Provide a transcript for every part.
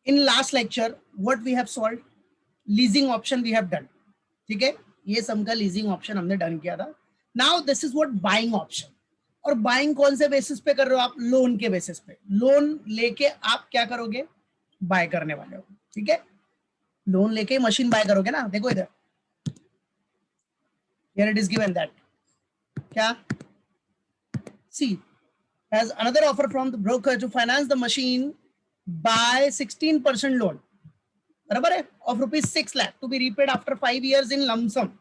In last lecture what we have solve, leasing option we have done, ठीक है, ये सम का लीजिंग ऑप्शन हमने डन किया था. Now this is what buying option. और बाइंग कौन से बेसिस पे कर रहे हो आप? लोन के बेसिस पे. लोन लेके आप क्या करोगे? बाय करने वाले हो, ठीक है. लोन लेके मशीन बाय करोगे ना. देखो इधर, here it is given that क्या, सी has another offer from the broker to finance the machine by 16% loan, बराबर है, of rupees 6 lakh to be repaid after 5 years in lump sum.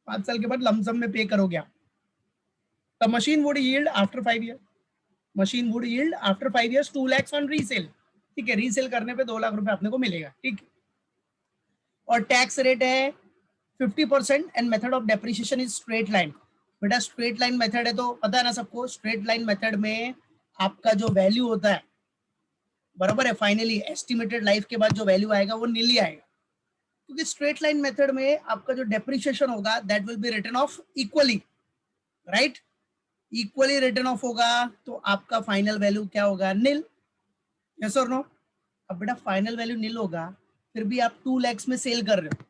5 साल के बाद lump sum में पे करोगे आप. The machine would yield after 5 years. Machine would yield after 5 years 2 lakhs on resale. ठीक है, रीसेल करने पे 2 लाख रुपए अपने को मिलेगा, ठीक. और टैक्स रेट है 50% and method of depreciation is straight line. बेटा स्ट्रेट लाइन मेथड है तो पता है ना सबको. स्ट्रेट लाइन मेथड में आपका जो वैल्यू होता है, बराबर है, फाइनली एस्टिमेटेड लाइफ के बाद जो वैल्यू आएगा वो नील ही आएगा. क्योंकि स्ट्रेट लाइन मेथड में आपका जो डेप्रिसिएशन होगा that will be written off equally, right. Equally written off होगा तो आपका फाइनल वैल्यू क्या होगा? नील. यस और नो? अब बेटा फाइनल वैल्यू नील होगा, फिर भी आप 2 lakhs में सेल कर रहे हो,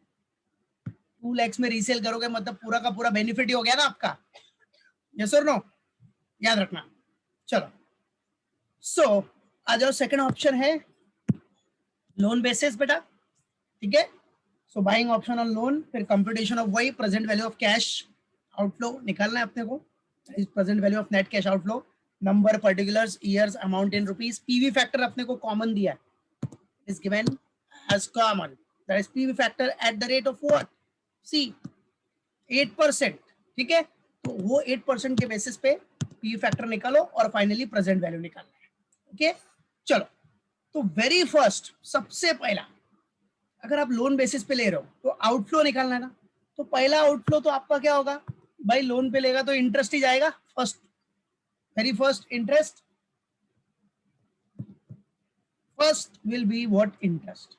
2 lakhs में रीसेल करोगे मतलब पूरा का पूरा बेनिफिट ही हो गया ना आपका. यस और नो? याद रखना. चलो सो आ जाओ, सेकंड ऑप्शन है लोन बेसिस बेटा, ठीक है. So buying option on loan, फिर कंप्यूटेशन ऑफ वही present value of cash outflow निकालना है अपने को. Is present value of net cash outflow, number, particulars, years, amount in rupees. PV factor अपने को कॉमन दिया है, is given as common, that is PV factor at the rate of what? See 8%, ठीक है. तो वो 8% के बेसिस पे पी फैक्टर निकालो और फाइनली प्रेजेंट वैल्यू निकालना है. ओके चलो, तो वेरी फर्स्ट सबसे पहला, अगर आप लोन बेसिस पे ले रहे हो तो आउटफ्लो निकालना है ना. तो पहला आउटफ्लो तो आपका क्या होगा भाई? लोन पे लेगा तो इंटरेस्ट ही जाएगा first, very first interest. First will be what? Interest,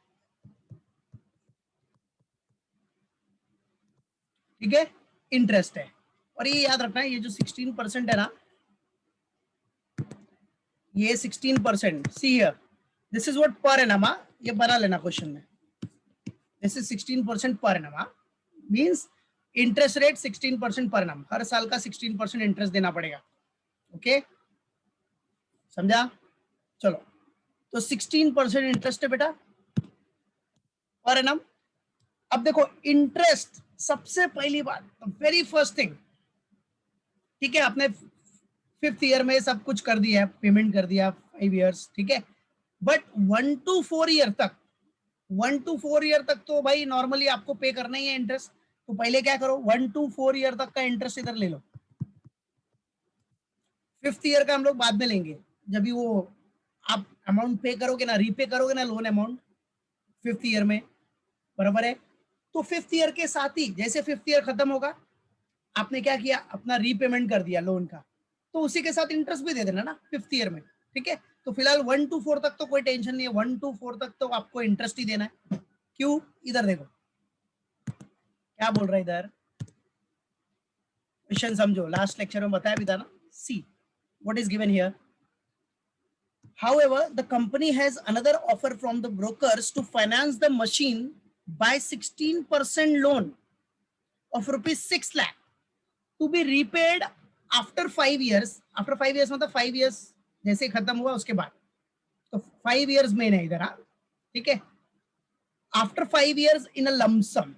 ठीक है, इंटरेस्ट है. और ये याद रखना है, ये जो 16% है ना, ये 16%, see here, this is what per annum. ये बना लेना क्वेश्चन में. This is 16% per annum, means interest rate 16% per annum. हर साल का 16% इंटरेस्ट देना पड़ेगा. ओके समझा? चलो तो 16% इंटरेस्ट है बेटा पर एनम. अब देखो इंटरेस्ट, सबसे पहली बात, वेरी फर्स्ट थिंग, ठीक है, आपने 5th ईयर में सब कुछ कर दिया है, पेमेंट कर दिया 5 years, ठीक है. बट 1 to 4 year तक, 1 to 4 year तक तो भाई नॉर्मली आपको पे करना ही है इंटरेस्ट. तो पहले क्या करो, 1 to 4 year तक का इंटरेस्ट इधर ले लो. 5th ईयर का हम लोग बाद में लेंगे, जब भी वो आप अमाउंट पे करोगे ना, रीपे करोगे ना लोन अमाउंट 5th ईयर में, बराबर है. तो 5th ईयर के साथ ही जैसे 5th ईयर खत्म होगा, आपने क्या किया, अपना रीपेमेंट कर दिया लोन का, तो उसी के साथ इंटरेस्ट भी दे देना ना 5th ईयर में, ठीक है. तो फिलहाल 1 to 4 तक तो कोई टेंशन नहीं है, 1 to 4 तक तो आपको इंटरेस्ट ही देना है. क्यों? इधर देखो क्या बोल रहा है इधर, क्वेश्चन समझो, लास्ट लेक्चर में बताया भी था ना. See what is given here. However, the company has another offer from the brokers to finance the machine by 16% loan of rupees 6 lakh to be repaid after 5 years. After 5 years मतलब 5 years जैसे खत्म हुआ उसके बाद, तो 5 years में है इधर, ठीक है. After 5 years in a lump sum,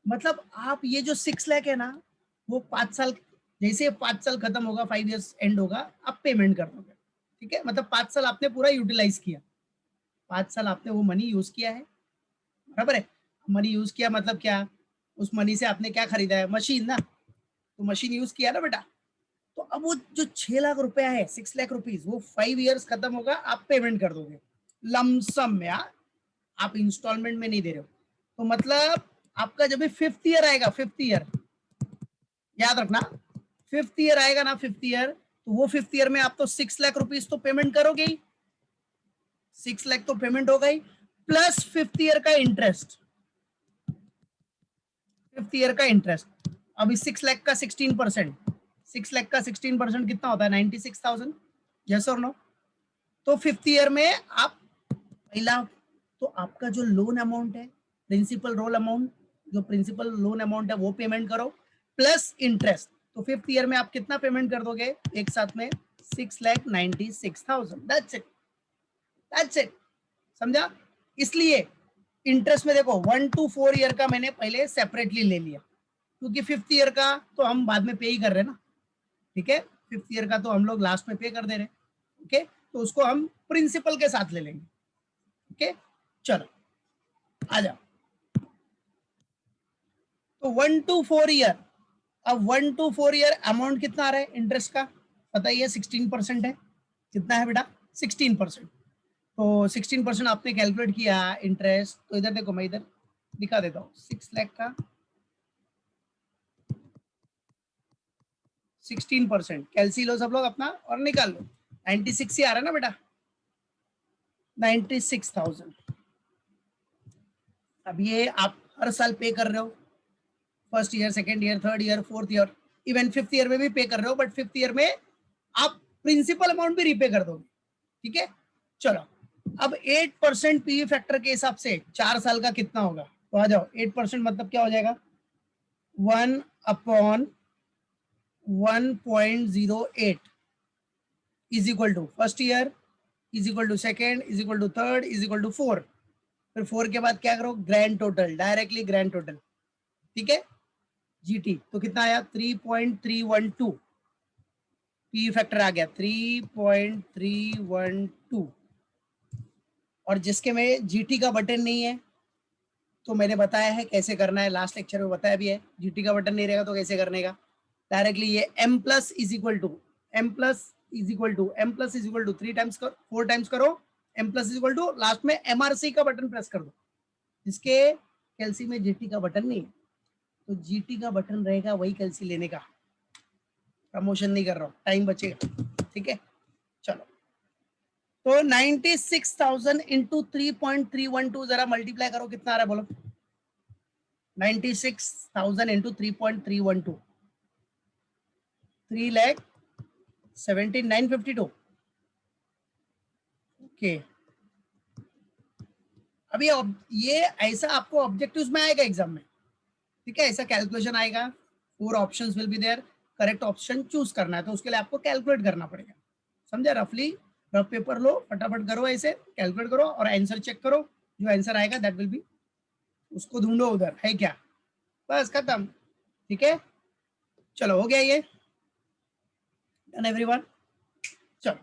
मतलब आप ये जो 6 लाख है ना, वो 5 साल, जैसे 5 साल खत्म होगा, 5 years एंड होगा, आप पेमेंट कर दोगे, ठीक है. मतलब 5 साल आपने पूरा यूटिलाइज किया, 5 साल आपने वो मनी यूज किया है, बराबर है. मनी यूज किया मतलब क्या, उस मनी से आपने क्या खरीदा है? मशीन ना. तो मशीन यूज किया ना बेटा. तो अब वो जो 6 लाख रुपया है, 6 लाख रुपीज, वो 5 years खत्म होगा, आप पेमेंट कर दोगे लमसम में, आप इंस्टॉलमेंट में नहीं दे रहे हो. तो मतलब आपका जब भी 5th ईयर आएगा, 5th ईयर याद रखना, 5th ईयर आएगा ना, 5th ईयर, तो वो 5th ईयर में आप तो 6 लाख रुपीज तो पेमेंट करोगे ही, 6 लाख तो पेमेंट होगा ही, प्लस 5th ईयर का इंटरेस्ट, 5th ईयर का इंटरेस्ट. अभी 6 लाख का 16%, 6 लाख का 16% कितना होता है? 96,000. यस और नो? तो 5th ईयर में आप पहला तो आपका जो लोन अमाउंट है, प्रिंसिपल रोल अमाउंट, जो प्रिंसिपल लोन अमाउंट है वो पेमेंट करो प्लस इंटरेस्ट। तो 5th ईयर में आप कितना पेमेंट कर दोगे एक साथ में? 6,96,000। That's it. समझा? इसलिए इंटरेस्ट में देखो 1 to 4 ईयर का मैंने पहले सेपरेटली ले लिया, क्योंकि 5th ईयर का तो हम बाद में पे ही कर रहे हैं ना, ठीक है? 5th ईयर का तो हम लोग लास्ट में पे कर दे रहे हैं, ओके? तो उसको हम प्रिंसिपल के साथ ले लेंगे, ओके? चलो आ जाओ। तो 1 to 4 ईयर, अब 1 to 4 ईयर अमाउंट कितना आ रहा है इंटरेस्ट का? बताइए। 16% है। कितना है बेटा? 16%। तो 16% आपने कैलकुलेट किया इंटरेस्ट, तो इधर देखो, मैं इधर दिखा देता हूँ। 6 लाख का 16%, कैलसी लो सब लोग अपना और निकाल लो। 96 ही आ रहा है ना बेटा, 96,000। अब ये आप हर साल पे कर रहे हो, first year, second year, third year, fourth year, even 5th year में भी पे कर रहे हो, बट 5th ईयर में आप प्रिंसिपल अमाउंट भी रीपे कर दोगे, ठीक है? चलो, अब 8% पी फैक्टर के हिसाब से 4 साल का कितना होगा? तो आ जाओ। 8% मतलब क्या हो जाएगा? 1/1.08 is equal to first year, is equal to second, is equal to third, is equal to 4। फिर 4 के बाद क्या करो? Grand total, directly grand total, ठीक है? जीटी तो कितना आया? 3.312। पी फैक्टर आ गया 3.312। और जिसके में जीटी का बटन नहीं है, तो मैंने बताया है कैसे करना है, लास्ट लेक्चर में बताया भी है। जीटी का बटन नहीं रहेगा तो कैसे करने का? डायरेक्टली ये m plus is equal to m plus is equal to m plus is equal to 3 times करो, 4 टाइम्स करो, m plus is equal to last में MRC का बटन प्रेस कर दो। जिसके कैलसी में जीटी का बटन नहीं है, तो जीटी का बटन रहेगा वही कैलसी लेने का। प्रमोशन नहीं कर रहा हूँ, टाइम बचेगा, ठीक है? चलो, तो 96,000 इंटू 3.312 जरा मल्टीप्लाई करो, कितना आ रहा है बोलो? 96,000 इंटू 3.312, 3,79,52। ओके, अभी ये ऐसा आपको ऑब्जेक्टिव्स में आएगा एग्जाम में, ठीक है? ऐसा कैलकुलेशन आएगा, 4 options will be there, correct option choose करना है, तो उसके लिए आपको कैलकुलेट करना पड़ेगा। समझा? रफली रफ पेपर लो, फटाफट करो, ऐसे कैलकुलेट करो और आंसर चेक करो। जो आंसर आएगा दैट विल बी, उसको ढूंढो उधर है क्या, बस खत्म, ठीक है? चलो, हो गया ये डन एवरीवन? चलो,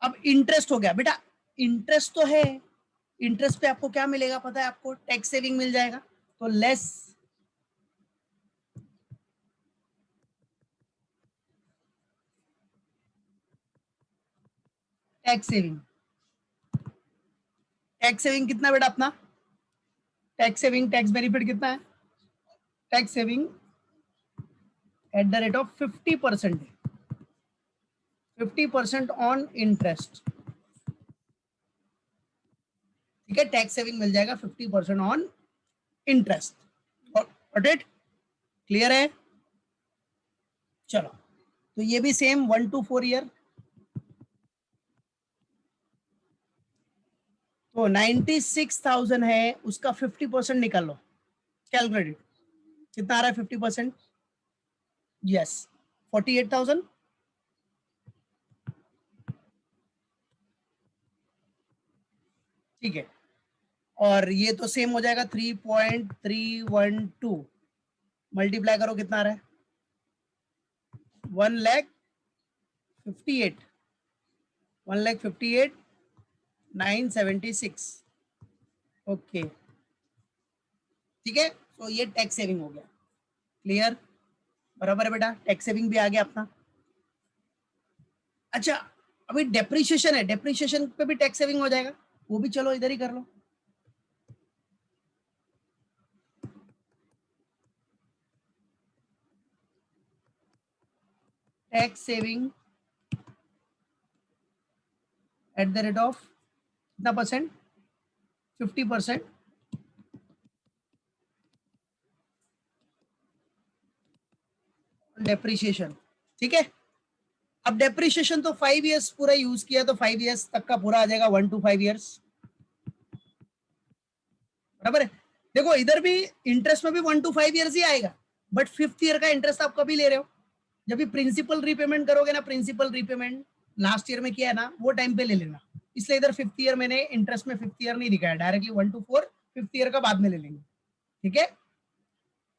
अब इंटरेस्ट हो गया बेटा। इंटरेस्ट तो है, इंटरेस्ट पे आपको क्या मिलेगा पता है? आपको टैक्स सेविंग मिल जाएगा, तो less tax saving. Tax saving कितना बेटा अपना? टैक्स सेविंग, टैक्स बेनिफिट कितना है? Tax saving at the rate of 50% है, 50% ऑन इंटरेस्ट, ठीक है? टैक्स सेविंग मिल जाएगा 50% on interest. Got it? Clear है? चलो, तो ये भी सेम 1 to 4 ईयर। तो 96,000 है, उसका 50% निकाल लो, कैलकुलेट। कितना आ रहा है 50%? यस, 48,000। ठीक है, और ये तो सेम हो जाएगा 3.312, मल्टीप्लाई करो, कितना आ रहा है? 1,58,000, 1,58,976। ओके, ठीक है? तो ये टैक्स सेविंग हो गया। क्लियर? बराबर है बेटा, टैक्स सेविंग भी आ गया अपना। अच्छा, अभी डेप्रिशिएशन है, डेप्रिशिएशन पे भी टैक्स सेविंग हो जाएगा, वो भी चलो इधर ही कर लो। Tax saving at the rate of कितना परसेंट? 50% डेप्रिशिएशन, ठीक है? अब डेप्रिशिएशन तो 5 इयर्स पूरा यूज किया, तो 5 इयर्स तक का पूरा आ जाएगा, 1 to 5 इयर्स। बराबर है। देखो इधर भी इंटरेस्ट में भी 1 to 5 ईयर्स ही आएगा, बट 5th ईयर का इंटरेस्ट आप कभी ले रहे हो, जब भी प्रिंसिपल रीपेमेंट करोगे ना, प्रिंसिपल रीपेमेंट लास्ट ईयर में किया है ना, वो टाइम पे ले लेना। इसलिए इधर 5th ईयर मैंने इंटरेस्ट में 5th ईयर नहीं दिखाया, डायरेक्टली 1 to 4 5th ईयर का बाद में ले लेंगे, ठीक है।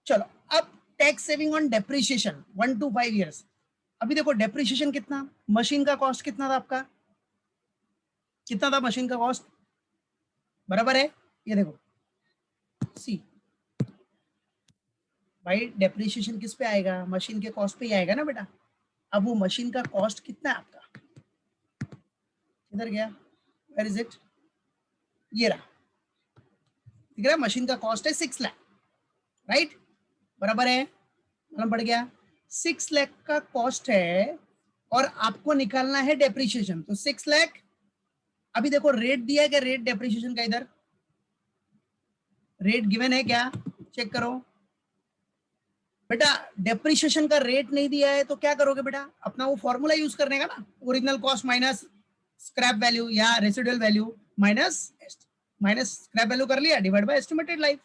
चलो अब tax saving on depreciation 1 to 5 years. अभी देखो डेप्रिसिएशन कितना, मशीन का कॉस्ट कितना था आपका, कितना था मशीन का कॉस्ट, बराबर है। ये देखो सी भाई डेप्रिसिएशन किस पे आएगा, मशीन के कॉस्ट पे ही आएगा ना बेटा। अब वो मशीन का कॉस्ट कितना है आपका, किधर गया, वेयर इज इट, ये रहा, दिख रहा है, मशीन का कॉस्ट है 6 लाख, राइट, बराबर है, मतलब बढ़ गया 6 लाख का कॉस्ट है, और आपको निकालना है डेप्रिसिएशन, तो 6 लाख। अभी देखो रेट दिया है क्या, रेट डेप्रिसिएशन का इधर रेट गिवन है क्या, चेक करो बेटा। डेप्रिसिएशन का रेट नहीं दिया है तो क्या करोगे बेटा, अपना वो फॉर्मूला यूज करने का ना, original cost minus scrap value या residual value minus scrap value कर लिया, डिवाइड बाय एस्टिमेटेड लाइफ,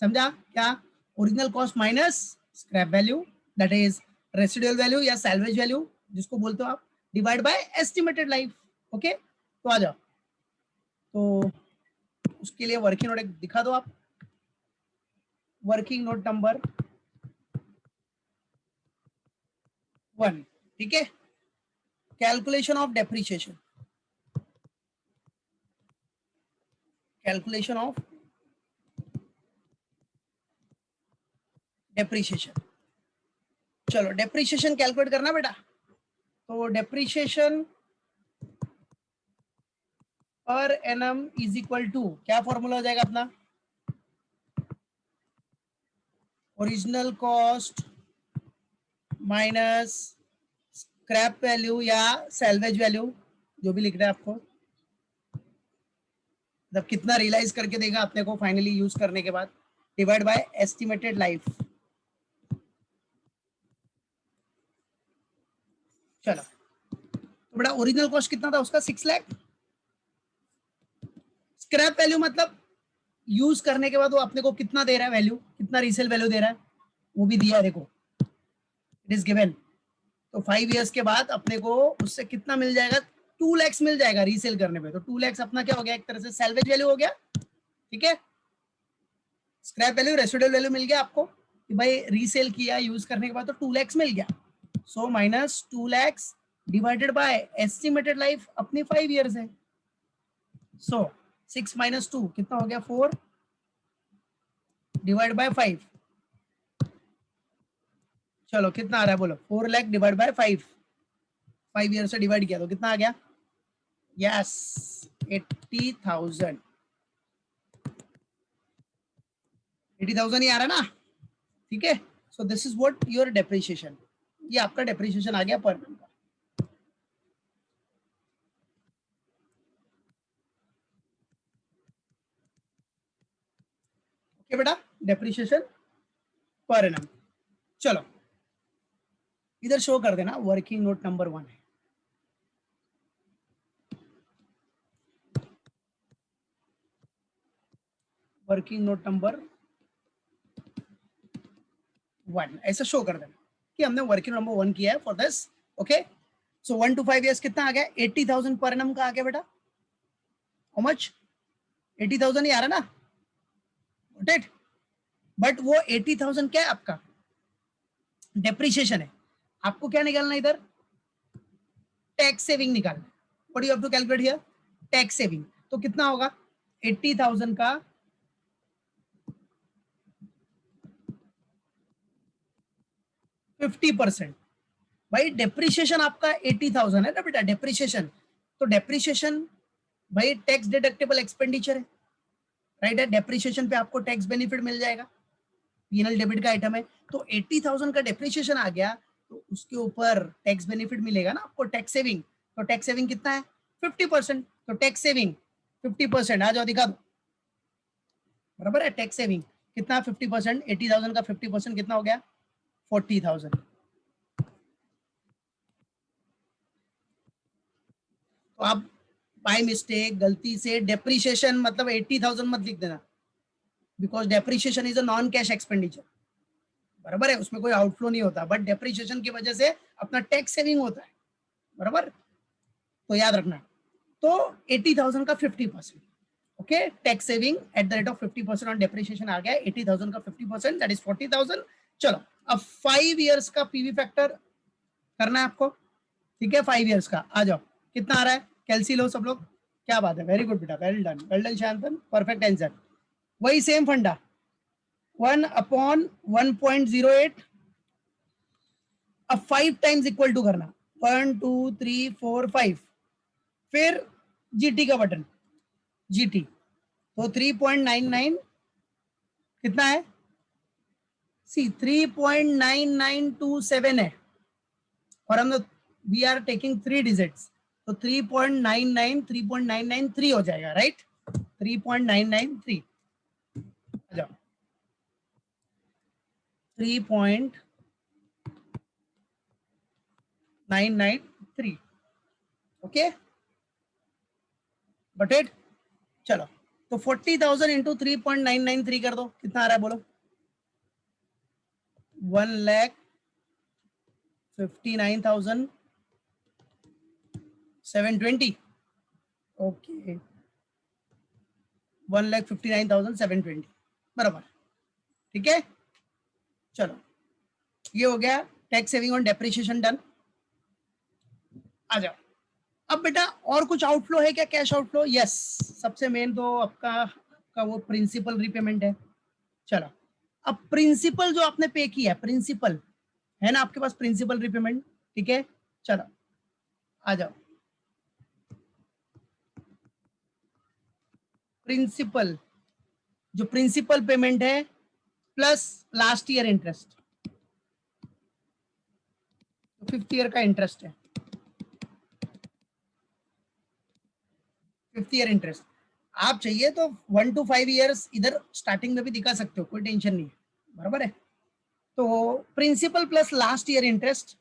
समझा क्या, original cost minus scrap value that is residual value या सैल्वेज वैल्यू जिसको बोलते हो आप, divide by estimated life. Okay, तो आ जाओ, तो उसके लिए वर्किंग नोट दिखा दो आप, वर्किंग नोट नंबर 1, ठीक है, calculation of depreciation, calculation of depreciation. चलो डेप्रिसिएशन कैलकुलेट करना बेटा, तो depreciation per annum is equal to क्या फॉर्मूला हो जाएगा अपना, original cost minus scrap value या सैल्वेज वैल्यू, जो भी लिख रहा है आपको, मतलब कितना रियलाइज करके देगा अपने को फाइनली यूज करने के बाद, डिवाइड बाय एस्टिमेटेड लाइफ। चलो तो बेटा ओरिजिनल कॉस्ट कितना था उसका 6 लाख, स्क्रैप वैल्यू मतलब यूज करने के बाद वो अपने को कितना दे रहा है वैल्यू, कितना रीसेल वैल्यू दे रहा है, वो भी दिया है देखो, इट इज गिवन। तो 5 ईयर्स के बाद अपने को उससे कितना मिल जाएगा, 2 लैक्स मिल जाएगा रीसेल करने पे, तो 2 लैक्स अपना क्या हो गया, एक तरह से सैल्वेज वैल्यू हो गया, ठीक है। स्क्रैप वैल्यू रेसिडुअल वैल्यू मिल गया आपको कि भाई रीसेल किया यूज करने के बाद, तो 2 लैक्स मिल गया, so minus 2 lakhs divided by estimated life अपनी 5 ईयर्स है, सो 6 माइनस 2 कितना हो गया 4 डिवाइड बाय 5, चलो कितना आ रहा है बोलो, 4 लाख डिवाइड बाय 5 ईयर से डिवाइड किया तो कितना आ गया, यस 80,000, 80,000 ही आ रहा है ना, ठीक है। So this is what your depreciation, ये आपका डेप्रिसिएशन आ गया पर मंथ का। ओके बेटा, डेप्रिसिएशन पर एनम। चलो इधर शो कर देना, वर्किंग नोट नंबर 1 है, वर्किंग नोट नंबर 1 ऐसा शो कर देना कि हमने वर्किंग नंबर 1 किया है for this. Okay, so 1 to 5 years कितना आ गया, 80,000 पर एनम का आ गया बेटा, हाउ मच, 80,000 ही आ रहा ना, इट, बट वो 80,000 क्या है आपका, डेप्रिसिएशन है, आपको क्या निकालना है इधर, टैक्स सेविंग निकालना, what you have to calculate here, tax saving, तो कितना होगा 80,000 का 50%, भाई डेप्रिसिएशन आपका 80,000 है ना बेटा, डेप्रिसिएशन, तो डेप्रिसिएशन भाई टैक्स डिडक्टेबल एक्सपेंडिचर है, राइट है, डेप्रिसिएशन पे आपको टैक्स बेनिफिट मिल जाएगा, पीएनएल डेबिट का आइटम है, तो 80,000 का डेप्रिसिएशन आ गया, तो उसके ऊपर टैक्स बेनिफिट मिलेगा ना आपको, टैक्स सेविंग, तो टैक्स सेविंग कितना है 50%, तो टैक्स सेविंग 50%, आ जाओ दिखा दो, बराबर है, टैक्स सेविंग कितना 50%, 80,000 का 50% कितना हो गया 40,000, तो आप बाय मिस्टेक गलती से डेप्रिसिएशन मतलब 80,000 मत लिख देना, because depreciation is a non cash expenditure, बराबर है, उसमें कोई आउटफ्लो नहीं होता, बट डेप्रिशिएशन की वजह से अपना टैक्स सेविंग होता है, बराबर, तो याद रखना। तो 80,000 का 50%, okay, tax saving at the rate of 50% on depreciation आ गया, 80,000 का 50% दैट इज 40,000। चलो अब 5 इयर्स का पीवी फैक्टर करना है आपको, ठीक है, 5 इयर्स का, आ जाओ, कितना आ रहा है, कैलसी लो सब लोग, क्या बात है, वेरी गुड बेटा, well done Shantanu, perfect answer. वही सेम फंडा, 1/1.08, अब 5 टाइम्स इक्वल टू करना, 1 2 3 4 5, फिर जीटी का बटन, जीटी, तो 3.99 कितना है, सी 3.9927 है, और हम वी आर टेकिंग 3 डिजिट्स, तो 3.993 हो जाएगा, राइट, 3.993, आ जाओ, 3.993, ओके, बट इट, चलो, तो 40,000 इंटू 3.993 कर दो, कितना आ रहा है बोलो, 1,59,720, ओके, 1,59,720, बराबर, ठीक है, चलो ये हो गया tax saving on depreciation done. आ जाओ, अब बेटा और कुछ आउटफ्लो है क्या, कैश आउटफ्लो, यस, सबसे मेन तो आपका वो प्रिंसिपल रिपेमेंट है। चलो अब प्रिंसिपल जो आपने पे किया है, प्रिंसिपल है ना आपके पास, प्रिंसिपल रिपेमेंट, ठीक है, चलो आ जाओ, प्रिंसिपल, जो प्रिंसिपल पेमेंट है plus last year interest, 5th year का इंटरेस्ट है, 5th ईयर इंटरेस्ट, आप चाहिए तो 1 to 5 इयर्स इधर स्टार्टिंग में भी दिखा सकते हो, कोई टेंशन नहीं है, बराबर है। तो principal plus last year interest,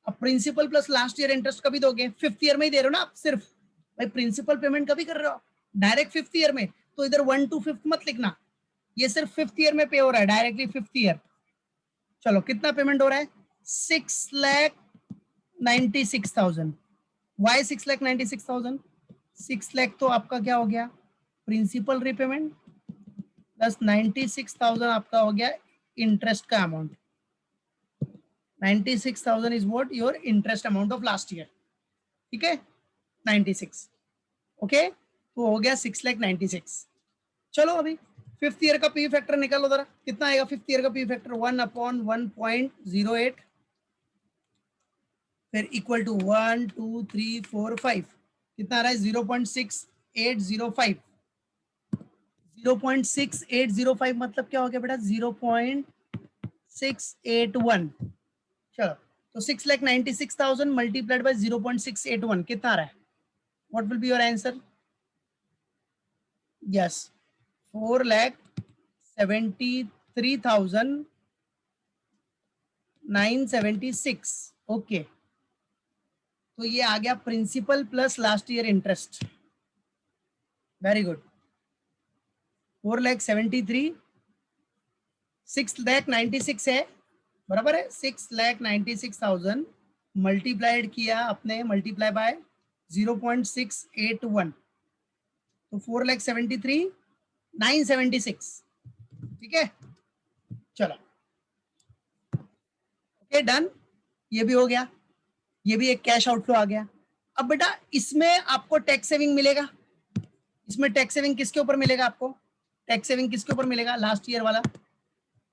अब principal plus last year interest कभी दोगे, 5th ईयर में ही दे रहे हो ना आप, सिर्फ भाई प्रिंसिपल पेमेंट कभी कर रहे हो डायरेक्ट 5th ईयर में, तो इधर 1 to 5th मत लिखना, ये सिर्फ 5th ईयर में पे हो रहा है डायरेक्टली 5th ईयर। चलो कितना पेमेंट हो रहा है, 6,96,000, वाई 6,96,000, 6 लाख तो आपका क्या हो गया, प्रिंसिपल रिपेमेंट प्लस 96,000 आपका हो गया इंटरेस्ट का amount, 96,000 is what your interest amount of last year, ठीक है, 96, ओके, तो हो गया 6,96,000। चलो अभी 5th ईयर का पी फैक्टर निकालो जरा, कितना आएगा 5th ईयर का पी फैक्टर, 1/1.08, फिर इक्वल टू 1 2 3 4 5, कितना आ रहा है 0.6805, 0.6805 मतलब क्या हो गया बेटा, 0.681, चलो तो 6,96,000 मल्टीप्लाइड बाय 0.681 कितना आ रहा है, what will be your answer, yes 4,73,976, okay, तो ये आ गया principal plus last year interest, very good, 4,73,000, 6,96,000 है, बराबर है, 6,96,000 मल्टीप्लाइड किया अपने, मल्टीप्लाई बाय 0.681, तो 4,73,976, ठीक है, चलो ओके डन, ये भी हो गया, ये भी एक कैश आउटफ्लो आ गया। अब बेटा इसमें आपको टैक्स सेविंग मिलेगा, इसमें टैक्स सेविंग किसके ऊपर मिलेगा आपको, टैक्स सेविंग किसके ऊपर मिलेगा, लास्ट ईयर वाला,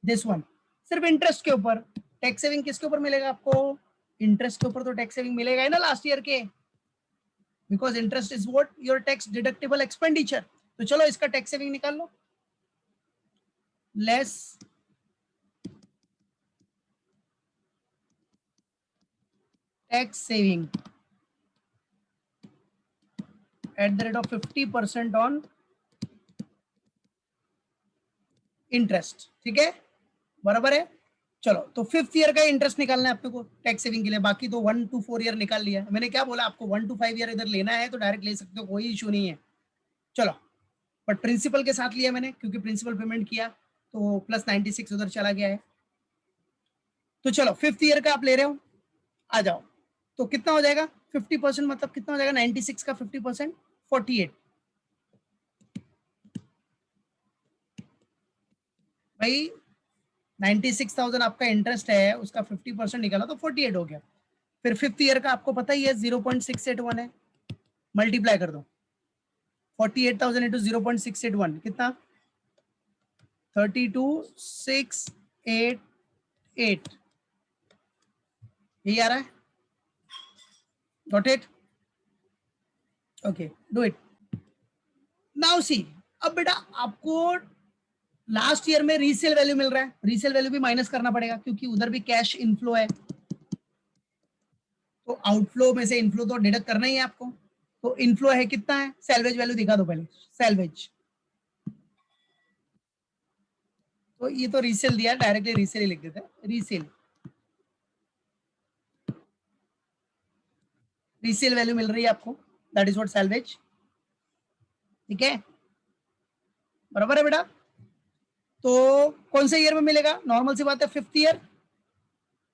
दिस वन, सिर्फ इंटरेस्ट के ऊपर, टैक्स सेविंग किसके ऊपर मिलेगा आपको, इंटरेस्ट के ऊपर तो टैक्स सेविंग मिलेगा ही ना लास्ट ईयर के, because interest is what your tax deductible expenditure. तो चलो इसका टैक्स सेविंग निकाल लो, less tax saving at the rate of 50% on interest, ठीक है, बराबर है। चलो तो 5th ईयर का इंटरेस्ट निकालना है अपने को टैक्स सेविंग के लिए, बाकी तो 1 to 4 ईयर निकाल लिया, मैंने क्या बोला आपको 1 to 5 ईयर इधर लेना है तो डायरेक्ट ले सकते हो, कोई इशू नहीं है। चलो बट प्रिंसिपल के साथ लिया मैंने क्योंकि प्रिंसिपल पेमेंट किया तो प्लस 96 उधर चला गया है। तो चलो 5th ईयर का आप ले रहे हो, आ जाओ। तो कितना हो जाएगा 50% मतलब कितना हो जाएगा 96 का 50% 48। भाई 96,000 आपका इंटरेस्ट है, उसका 50% निकाला तो 48 हो गया। फिर 5th ईयर का आपको पता ही है 0.681 है, मल्टीप्लाई कर दो 48,000 इंटू 0.681 कितना 32,688 यही आ रहा है। Got it? Okay do it now. See अब बेटा आपको लास्ट ईयर में रीसेल वैल्यू मिल रहा है, रीसेल वैल्यू भी माइनस करना पड़ेगा क्योंकि उधर भी कैश इनफ्लो है, तो आउटफ्लो में से इनफ्लो तो डिडक्ट करना ही है आपको। तो इनफ्लो है कितना है, सैल्वेज वैल्यू दिखा दो पहले, सैल्वेज। तो ये तो रीसेल दिया, डायरेक्टली रीसेल ही लिख देते हैं, रीसेल। रीसेल वैल्यू मिल रही है आपको, दैट इज व्हाट सैल्वेज। ठीक है, बराबर है बेटा। तो कौन से ईयर में मिलेगा, नॉर्मल सी बात है 5th ईयर।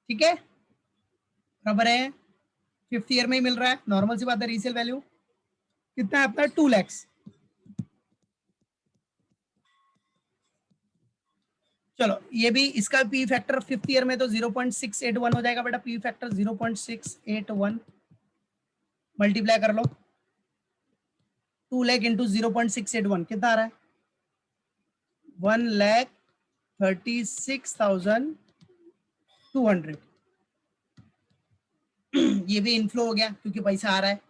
ठीक है, बराबर है, 5th ईयर में ही मिल रहा है, नॉर्मल सी बात है। रीसेल वैल्यू कितना है अपना 2 लाख। चलो ये भी, इसका पी फैक्टर 5th ईयर में तो 0.681 हो जाएगा बेटा, पी फैक्टर 0.681 मल्टीप्लाई कर लो 2 लाख इंटू 0.681 कितना आ रहा है 1,36,200। ये भी इनफ्लो हो गया क्योंकि पैसा आ रहा है।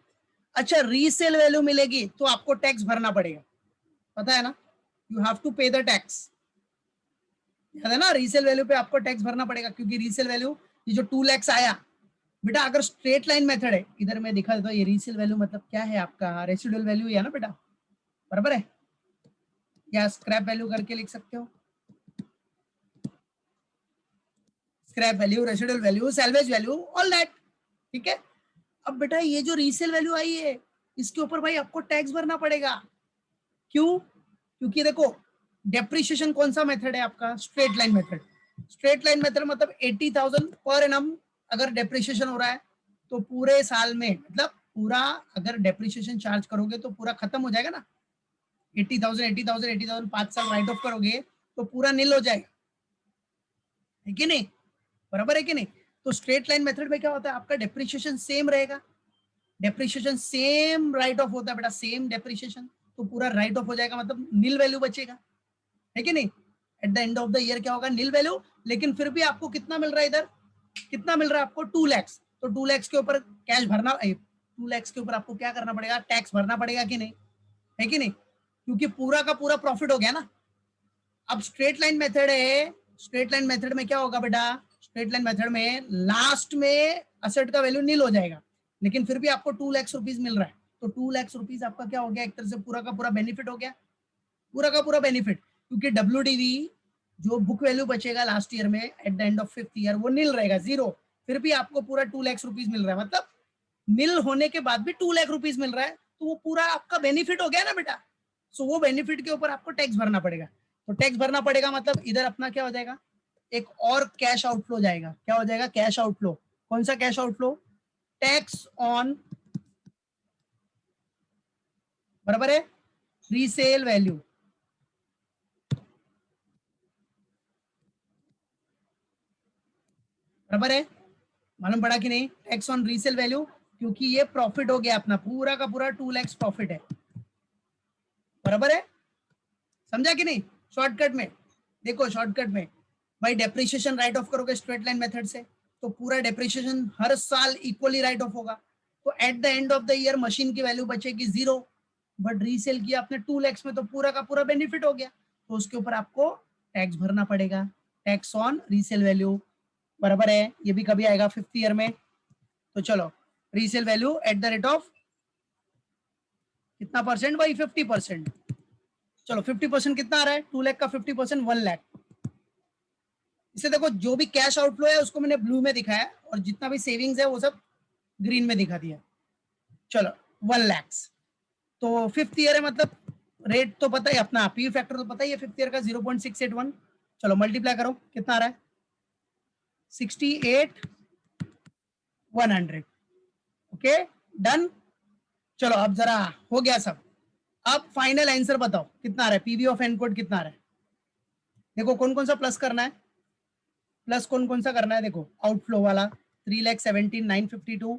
अच्छा रीसेल वैल्यू मिलेगी तो आपको टैक्स भरना पड़ेगा, पता है ना, यू हैव टू पे द टैक्स। याद है ना, रीसेल वैल्यू पे आपको टैक्स भरना पड़ेगा क्योंकि रीसेल वैल्यू ये जो 2 लाख आया बेटा, अगर स्ट्रेट लाइन मेथड है, इधर मैं दिखा देता हूँ, ये रीसेल वैल्यू मतलब क्या है आपका रेसिडुअल वैल्यू है ना बेटा, बराबर है, या स्क्रैप वैल्यू करके लिख सकते हो, scrap value, residual value, salvage value, all that. ठीक है, अब बेटा ये जो रीसेल वैल्यू आई है इसके ऊपर भाई आपको टैक्स भरना पड़ेगा। क्यों? क्योंकि देखो डेप्रिसिएशन कौन सा मेथड है आपका, straight line method. Straight line method मतलब 80,000 पर एनम अगर डेप्रिसिएशन हो रहा है तो पूरे साल में, मतलब पूरा अगर डेप्रिसिएशन चार्ज करोगे तो पूरा खत्म हो जाएगा ना, 80,000 80,000 80,000 5 साल राइट ऑफ करोगे तो पूरा नील हो जाएगा, है कि नहीं, बराबर है कि नहीं। तो स्ट्रेट लाइन मेथड में क्या होता है, आपका डेप्रिसिएशन सेम रहेगा, डेप्रिसिएशन सेम राइट ऑफ होता है बेटा, सेम डेप्रिसिएशन, तो पूरा राइट ऑफ हो जाएगा, मतलब नील वैल्यू बचेगा, है कि नहीं। At the end of the year क्या होगा, नील वैल्यू, लेकिन फिर भी आपको कितना मिल रहा है इधर, कितना मिल रहा है आपको 2 लाख। तो 2 लाख के ऊपर कैश भरना, 2 लाख के ऊपर आपको क्या करना पड़ेगा, टैक्स भरना पड़ेगा कि नहीं, है कि नहीं, क्योंकि पूरा का पूरा प्रॉफिट हो गया ना। अब स्ट्रेट लाइन मेथड है, स्ट्रेट लाइन मेथड में क्या होगा बेटा, स्ट्रेट लाइन मेथड में लास्ट में असेट का वैल्यू नील हो जाएगा, लेकिन फिर भी आपको 2 लाख रुपीज मिल रहा है, तो 2 लाख रुपीज आपका क्या हो गया, एक तरह से पूरा का पूरा बेनिफिट हो गया, पूरा का पूरा बेनिफिट, क्योंकि डब्ल्यूडीवी जो बुक वैल्यू बचेगा लास्ट ईयर में at the end of 5th year वो नील रहेगा, जीरो, फिर भी आपको पूरा 2 लाख रुपीज मिल रहा है, मतलब नील होने के बाद भी 2 लाख रुपीज मिल रहा है, तो वो पूरा आपका बेनिफिट हो गया ना बेटा। सो वो बेनिफिट के ऊपर आपको टैक्स भरना पड़ेगा, तो टैक्स भरना पड़ेगा मतलब इधर अपना क्या हो जाएगा, एक और कैश आउटफ्लो जाएगा, क्या हो जाएगा, कैश आउटफ्लो। कौन सा कैश आउटफ्लो, टैक्स ऑन, बराबर है, रीसेल वैल्यू, बराबर है, मालूम पड़ा कि नहीं, टैक्स ऑन रीसेल वैल्यू, क्योंकि ये प्रॉफिट हो गया अपना, पूरा का पूरा 2 लाख प्रॉफिट है, बराबर है, समझा कि नहीं। शॉर्टकट में देखो, शॉर्टकट में भाई डेप्रिसिएशन राइट ऑफ करोगे स्ट्रेट लाइन मेथड से तो पूरा डेप्रिसिएशन हर साल इक्वली राइट ऑफ होगा, तो at the end of the year machine की वैल्यू बचेगी जीरो, बट रीसेल किया आपने 2 लाख में तो पूरा का पूरा बेनिफिट हो गया, तो उसके ऊपर आपको टैक्स भरना पड़ेगा, टैक्स ऑन रीसेल वैल्यू, बराबर है, ये भी कभी आएगा 5th ईयर में। तो चलो resale value eight the rate of कितना परसेंट भाई, 50%। चलो 50% कितना आ रहा है, 2 लाख का 50% 1 लाख। इसे देखो जो भी कैश आउटफ्लो है उसको मैंने ब्लू में दिखाया और जितना भी सेविंग्स है वो सब ग्रीन में दिखा दिया। चलो 1 लाख, तो 5th ईयर है मतलब रेट तो पता है अपना, पी फैक्टर तो पता ही है फिफ्थ ईयर का 0.681। चलो मल्टीप्लाई करो, कितना आ रहा है 68,100। Okay done. चलो अब जरा हो गया सब, अब फाइनल आंसर बताओ कितना आ रहा है, पीवी ऑफ एन कोड कितना आ रहा है। देखो कौन कौन सा प्लस करना है, प्लस कौन कौन सा करना है, देखो आउटफ्लो वाला 3,17,952,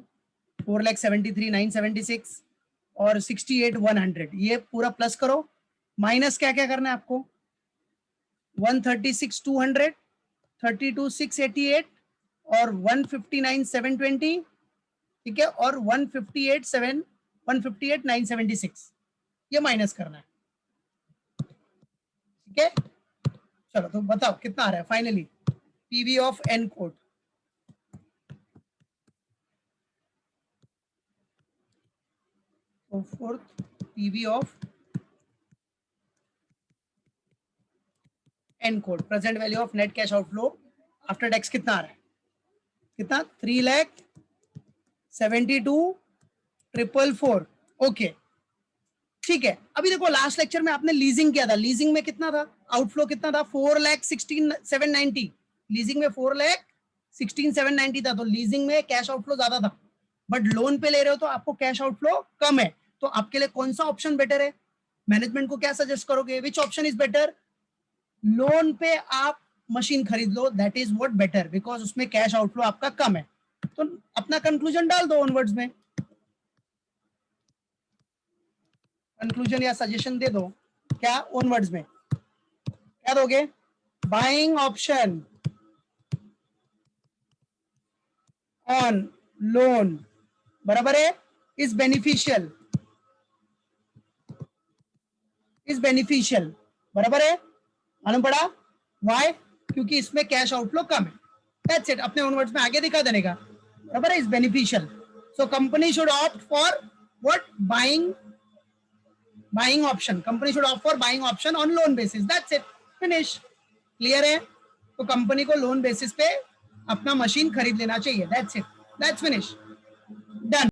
4,73,976 और 68,100, ये पूरा प्लस करो। माइनस क्या क्या करना है आपको, 136,200, 32,688 और 159,720, ठीक है, और 158,976, ये माइनस करना है, ठीक है। चलो तो बताओ कितना आ रहा है फाइनली पीवी ऑफ एन कोड। तो फोर्थ पीवी ऑफ एन कोड, present value of net cash outflow after tax कितना आ रहा है, कितना 3,72,444। ओके ठीक है। अभी देखो लास्ट लेक्चर में आपने लीजिंग किया था, लीजिंग में कितना था आउटफ्लो, कितना था 4,16,790, लीजिंग में 4,16,790 था, तो लीजिंग में कैश आउटफ्लो ज्यादा था, बट लोन पे ले रहे हो तो आपको कैश आउटफ्लो कम है। तो आपके लिए कौन सा ऑप्शन बेटर है, मैनेजमेंट को क्या सजेस्ट करोगे, which option is better, loan पे आप मशीन खरीद लो, that is what better, because उसमें कैश आउटफ्लो आपका कम है। तो अपना कंक्लूजन डाल दो ऑनवर्ड्स में, कंक्लूजन या सजेशन दे दो, क्या ऑनवर्ड्स में क्या दोगे, बाइंग ऑप्शन ऑन लोन बराबर है इज बेनिफिशियल, इज बेनिफिशियल बराबर है, मालूम पड़ा वाई, क्योंकि इसमें कैश आउटफ्लो कम है, दैट्स इट, अपने ऑनवर्ड्स में आगे दिखा देने का, बराबर है, is beneficial, so company should opt for what, buying option, company should opt for buying option on loan basis, that's it, finish, clear है। तो कंपनी को लोन बेसिस पे अपना मशीन खरीद लेना चाहिए, that's it, that's finish, done.